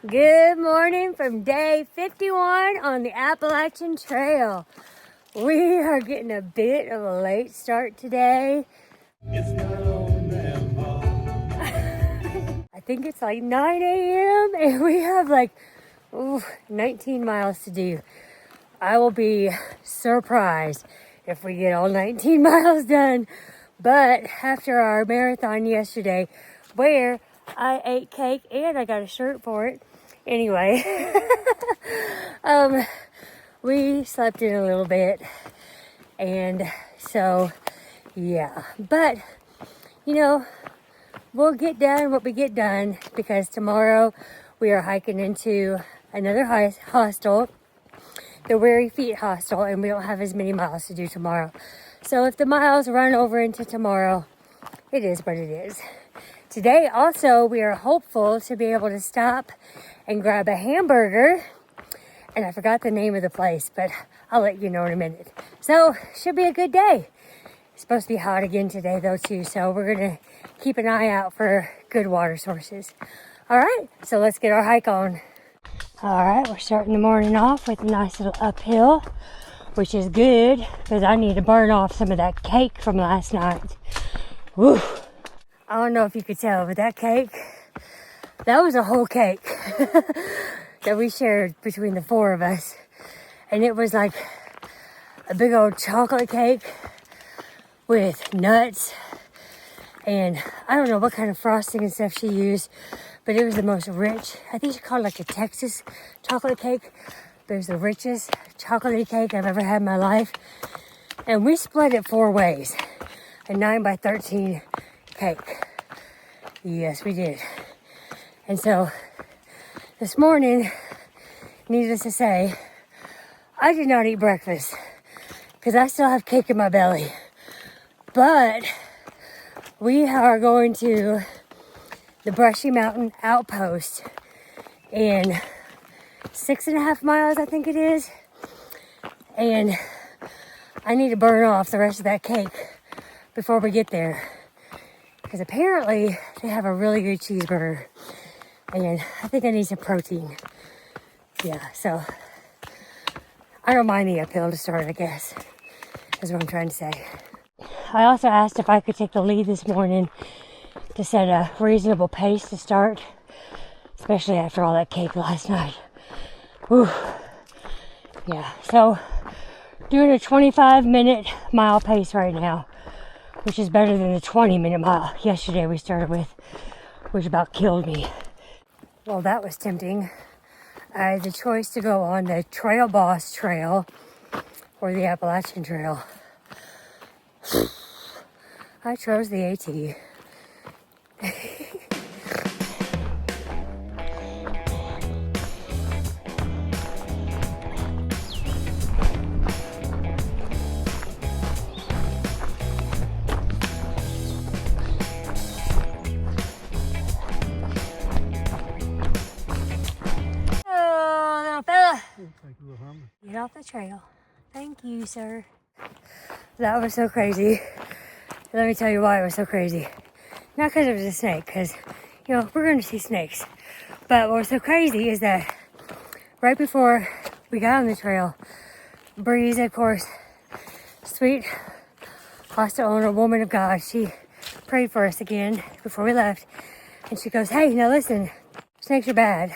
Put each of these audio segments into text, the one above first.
Good morning from day 51 on the Appalachian Trail. We are getting a bit of a late start today. It's I think it's like 9 a.m. and we have like 19 miles to do. I will be surprised if we get all 19 miles done. But after our marathon yesterday, where I ate cake and I got a shirt for it. Anyway, we slept in a little bit, and so, yeah. But, we'll get done what we get done, because tomorrow we are hiking into another hostel, the Weary Feet Hostel, and we don't have as many miles to do tomorrow. So if the miles run over into tomorrow, it is what it is. Today also, we are hopeful to be able to stop and grab a hamburger. And I forgot the name of the place, but I'll let you know in a minute. So, should be a good day. It's supposed to be hot again today though too, so we're gonna keep an eye out for good water sources. All right, so let's get our hike on. All right, we're starting the morning off with a nice little uphill, which is good because I need to burn off some of that cake from last night. Woo! I don't know if you could tell, but that cake, that was a whole cake that we shared between the four of us. And it was like a big old chocolate cake with nuts. And I don't know what kind of frosting and stuff she used, but it was the most rich. I think she called it like a Texas chocolate cake. But it was the richest chocolatey cake I've ever had in my life. And we split it 4 ways. A 9x13 cake. Yes, we did. And so this morning, needless to say, I did not eat breakfast because I still have cake in my belly. But we are going to the Brushy Mountain Outpost in 6.5 miles, I think it is. And I need to burn off the rest of that cake before we get there. Because apparently they have a really good cheeseburger. And I think I need some protein. Yeah, so I don't mind the uphill to start, I guess. Is what I'm trying to say. I also asked if I could take the lead this morning to set a reasonable pace to start. Especially after all that cake last night. Whew. Yeah, so doing a 25-minute mile pace right now, which is better than the 20-minute mile yesterday we started with, which about killed me. Well, that was tempting. I had the choice to go on the Trail Boss Trail or the Appalachian Trail. I chose the AT. Get off the trail. Thank you, sir. That was so crazy. Let me tell you why it was so crazy. Not because it was a snake, because, we're going to see snakes. But what was so crazy is that right before we got on the trail, Breeze, of course, sweet hostel owner, woman of God, she prayed for us again before we left. And she goes, hey, now listen, snakes are bad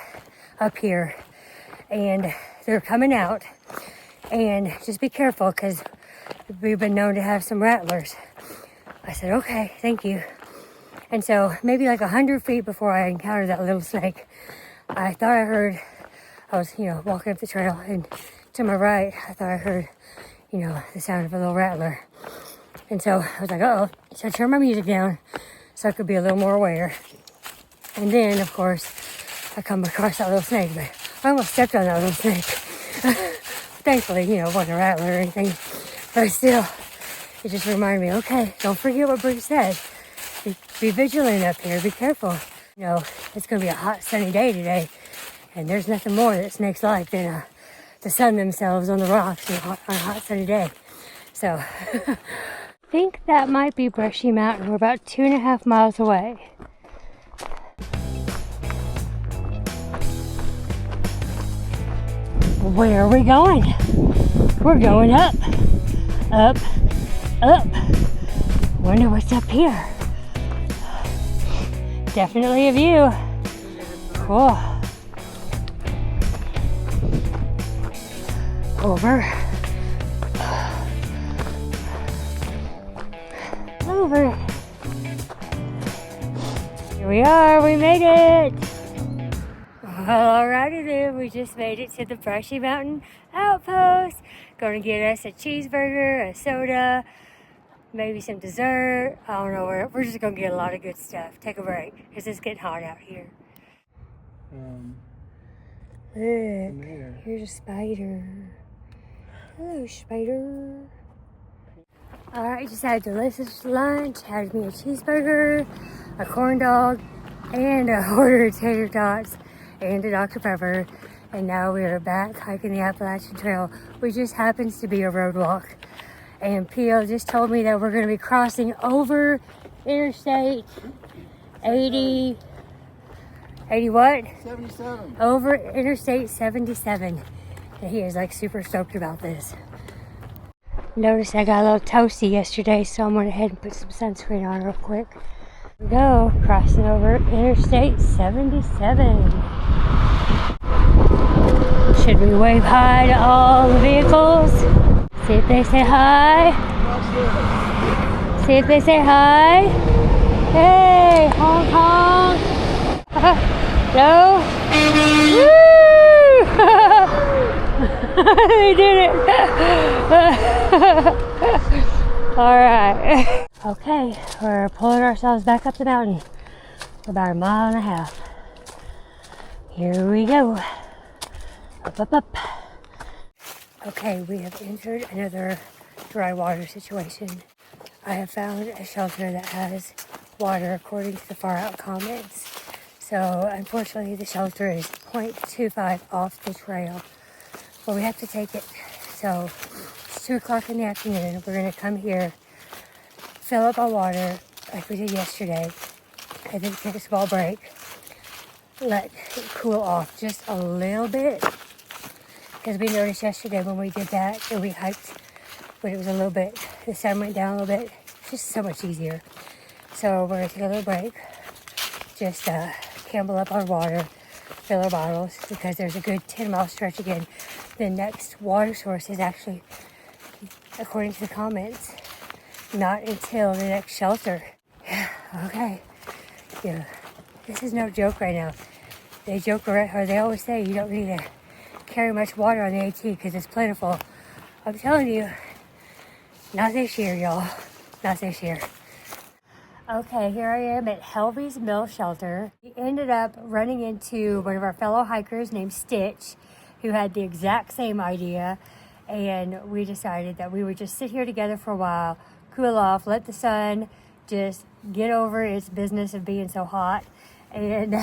up here. And they're coming out. And just be careful, because we've been known to have some rattlers. I said, okay, thank you. And so maybe like 100 feet before I encountered that little snake, I thought I was, walking up the trail, and to my right, I thought I heard, the sound of a little rattler. And so I was like, uh-oh. So I turned my music down so I could be a little more aware. And then, of course, I come across that little snake, but I almost stepped on that little snake. Thankfully, it wasn't a rattler or anything, but still, it just reminded me, okay, don't forget what Bruce said. Be vigilant up here, be careful. It's going to be a hot, sunny day today, and there's nothing more that snakes like than to sun themselves on the rocks on a hot, sunny day. So, I think that might be Brushy Mountain. We're about 2.5 miles away. Where are we going? We're going up, up, up. Wonder what's up here. Definitely a view. Cool. Over. Over. Here we are, we made it. Alrighty then, we just made it to the Brushy Mountain Outpost. Gonna get us a cheeseburger, a soda, maybe some dessert. I don't know, we're just gonna get a lot of good stuff. Take a break, because it's getting hot out here. Look, here's a spider. Hello, spider. Alright, just had delicious lunch. Had me a cheeseburger, a corn dog, and a order of tater tots and a Dr. Pepper. And now we are back hiking the Appalachian Trail, which just happens to be a road walk. And Pio just told me that we're going to be crossing over Interstate 80 what? 77. Over Interstate 77. And he is like super stoked about this. Noticed I got a little toasty yesterday, so I'm going to head and put some sunscreen on real quick. Here we go, crossing over Interstate 77. Should we wave hi to all the vehicles? See if they say hi. See if they say hi. Hey, honk honk. No? Woo! They did it. All right. Okay, we're pulling ourselves back up the mountain. We're about 1.5 miles. Here we go. Up, up, up. Okay, we have entered another dry water situation. I have found a shelter that has water according to the far out comments. So unfortunately the shelter is 0.25 off the trail. But we have to take it. So it's 2 o'clock in the afternoon. We're gonna come here, fill up our water like we did yesterday, and then take a small break. Let it cool off just a little bit. Because we noticed yesterday when we did that, and we hiked when it was a little bit, the sun went down a little bit. It's just so much easier. So we're gonna take a little break, just camel up our water, fill our bottles, because there's a good 10-mile stretch again. The next water source is actually, according to the comments, not until the next shelter. Okay, yeah, this is no joke right now. They joke around, or they always say you don't need to carry much water on the AT because it's plentiful. I'm telling you, not this year, y'all. Not this year. Okay, here I am at Helvey's Mill Shelter. We ended up running into one of our fellow hikers named Stitch, who had the exact same idea, and we decided that we would just sit here together for a while, cool off, let the sun just get over its business of being so hot, and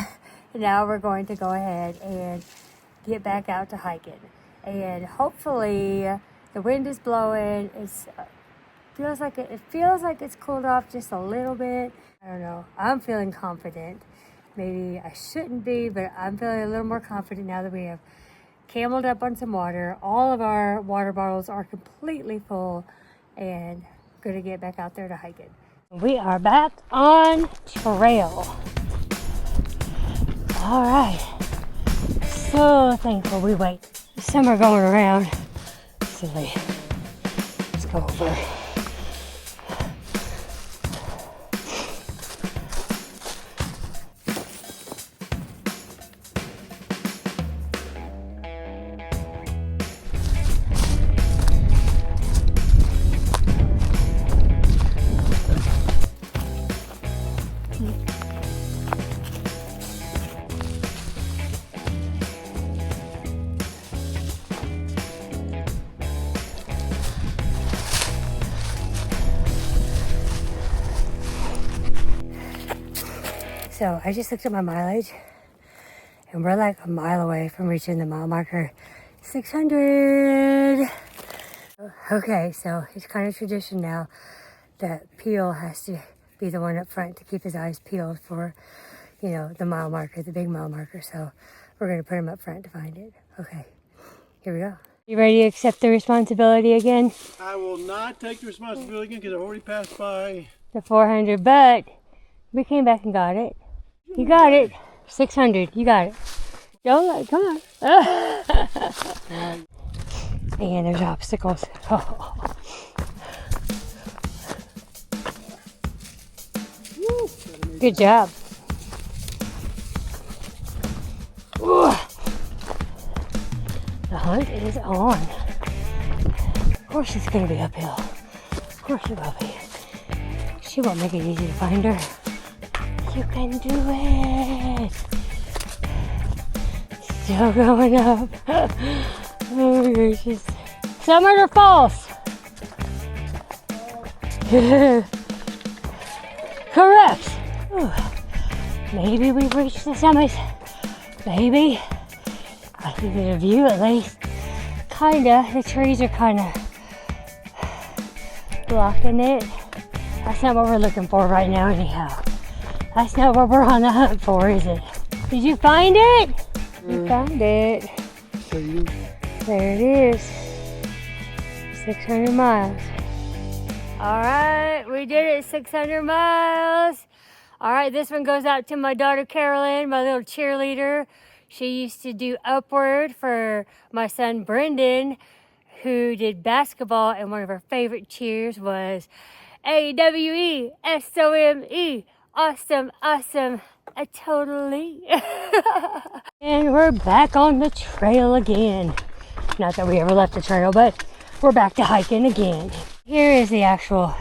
now we're going to go ahead and get back out to hiking. And hopefully the wind is blowing. It feels like it's cooled off just a little bit. I don't know. I'm feeling confident. Maybe I shouldn't be, but I'm feeling a little more confident now that we have cameled up on some water. All of our water bottles are completely full, and gonna get back out there to hike it. We are back on trail. All right. So thankful we wait. Some are going around. Silly. Let's go over. So I just looked at my mileage, and we're like a mile away from reaching the mile marker, 600. Okay, so it's kind of tradition now that Peel has to be the one up front to keep his eyes peeled for, the mile marker, the big mile marker. So we're gonna put him up front to find it. Okay, Here we go. You ready to accept the responsibility again? I will not take the responsibility again because I already passed by. The 400, but we came back and got it. You got it. 600. You got it. Don't let, come on. And there's obstacles. Oh. Good job. Ooh. The hunt is on. Of course it's going to be uphill. Of course it will be. She won't make it easy to find her. You can do it. Still going up. Oh my gracious. Summit or false? Correct. Ooh. Maybe we've reached the summit. Maybe. I think there's a view at least. Kinda. The trees are kinda blocking it. That's not what we're looking for right now anyhow. That's not what we're on the hunt for, is it? Did you find it? You found it. There it is. 600 miles. All right, we did it, 600 miles. All right, this one goes out to my daughter Carolyn, my little cheerleader. She used to do Upward for my son Brendan, who did basketball, and one of her favorite cheers was AWESOME. Awesome, awesome, totally. And we're back on the trail again. Not that we ever left the trail, but we're back to hiking again. Here is the actual,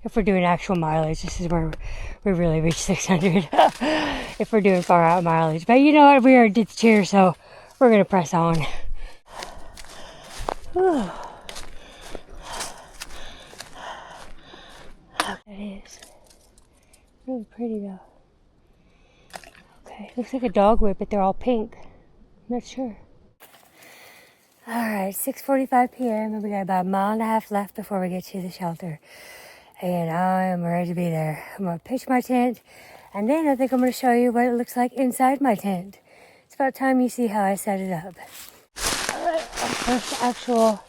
if we're doing actual mileage, this is where we really reach 600. If we're doing far out mileage. But you know what, we already did the cheer, so we're gonna press on. Whew. That is really pretty though. Okay, looks like a dogwood, but they're all pink. I'm not sure. All right, 6:45 p.m. and we got about a mile and a half left before we get to the shelter. And I am ready to be there. I'm gonna pitch my tent, and then I think I'm gonna show you what it looks like inside my tent. It's about time you see how I set it up. All right, our first actual,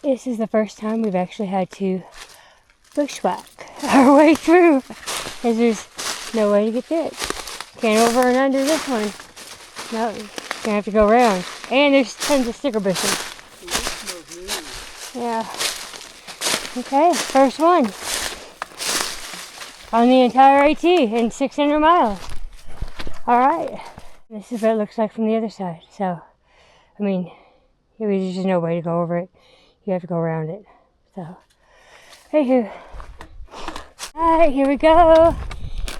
this is the first time we've actually had to bushwhack our way through, because there's no way to get through it. Can't over and under this one. No, gonna have to go around. And there's tons of sticker bushes. Yeah. Okay, first one. On the entire AT in 600 miles. Alright. This is what it looks like from the other side. So, I mean, there's just no way to go over it. You have to go around it. So, anywho. Alright, here we go.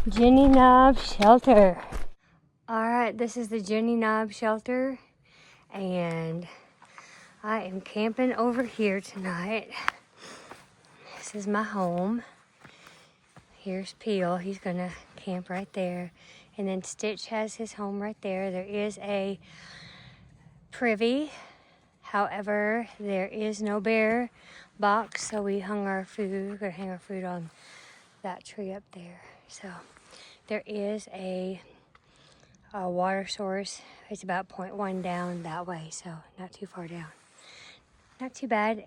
Jenny Knob Shelter. Alright, this is the Jenny Knob Shelter, and I am camping over here tonight. This is my home. Here's Peel, he's gonna camp right there. And then Stitch has his home right there. There is a privy, however, there is no bear box, so we hung our food, we're gonna hang our food on that tree up there. So there is a water source. It's about 0.1 down that way, so not too far down. Not too bad.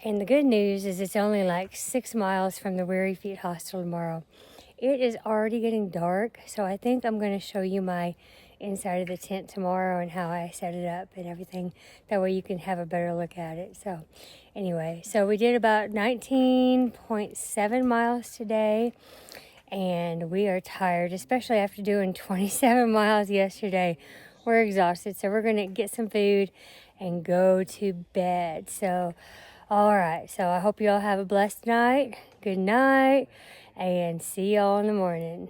And the good news is it's only like 6 miles from the Weary Feet Hostel tomorrow. It is already getting dark, so I think I'm going to show you my inside of the tent tomorrow and how I set it up and everything. That way you can have a better look at it. So anyway, so we did about 19.7 miles today. And we are tired, especially after doing 27 miles yesterday. We're exhausted, so we're gonna get some food and go to bed. So, all right, so I hope you all have a blessed night. Good night, and see y'all in the morning.